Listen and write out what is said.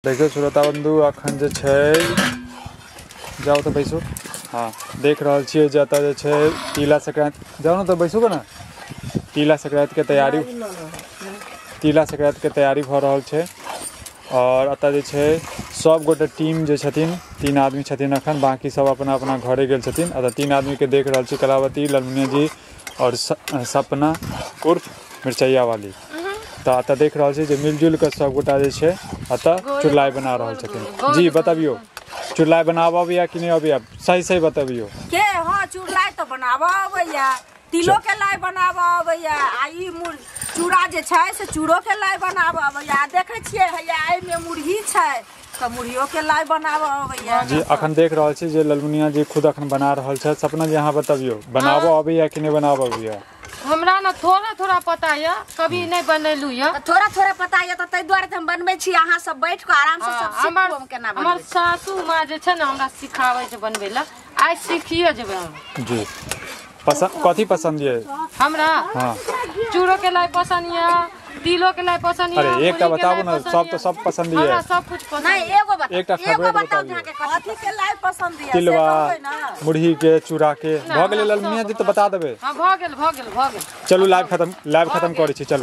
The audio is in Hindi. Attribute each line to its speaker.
Speaker 1: देखियो श्रोता बंधु अखन जे छै जाओ तो बैसो। हाँ देख रहा छे जतऽ जे छै तिला संक्रांति जाओ ना तो बैसो ना। तिला संक्रांति के तैयारी भ रहल छै और अतऽ जे छै सब गोटे टीम जे छथिन 3 आदमी छथिन अखन, बाकी सब अपना अपना घरे गेल छथिन। अतऽ 3 आदमी के देख रहल छी, कलावती, लालमुनिया जी और सपना उर्फ मिर्चैया वाली। तो अतः देख रहा छे जे मिलजुल के सब गोटा जे छे अतः चुड़लाई बना रहल छथिन। जी बताबियो चुड़लाई बनाबो अबैया कि नहीं अबैया, सही सही बताबियो
Speaker 2: के। हां चुड़लाई तो बनाबो अबैया, तिलो के लाई बनाबो अबैया, आ ई चूड़ा जे छै से चूड़ो के लाई बनाबो अबैया। देखे छियै हैया एइ में मुरही छै त मुरहियो के लाई बनाबो अबैया।
Speaker 1: जी अखन देख रहल छी जे लालमुनिया जी खुद अखन बना रहल छै। सपना जी अहाँ बताबियो बनाबो अबैया कि नहीं बनाबो अबैया।
Speaker 3: हमरा ना थोड़ा थोड़ा पता है, कभी नहीं बनैलु है।
Speaker 2: थोड़ा थोड़ा पता है त तै द्वारे हम बनबै छी, अहाँ सब बैठ के आराम से सब सीखू हम केना बनबै।
Speaker 3: हमर सासू मां जे छै ना हमरा सिखाबै छै बनबै ला, आइ सीखिए जेबै हम।
Speaker 1: जी पसंद कथी पसंद है
Speaker 3: हमरा?
Speaker 1: हां
Speaker 3: चूड़ो के लाई पसंद है, तिलो के लाई पसंद है।
Speaker 1: अरे एकटा बताबो ना, सब तो सब पसंद है।
Speaker 3: हमरा सब कुछ पसंद।
Speaker 2: नहीं एगो बताओ,
Speaker 1: एकटा फेवरेट बताओ
Speaker 2: कथी के लाई पसंद है।
Speaker 1: तिलवा मुरही के चूड़ा के भ गेलै। लालमुनिया जी तो बता देबे।
Speaker 3: हां भ गेल।
Speaker 1: चलू लाइव खत्म करै छी। चलू।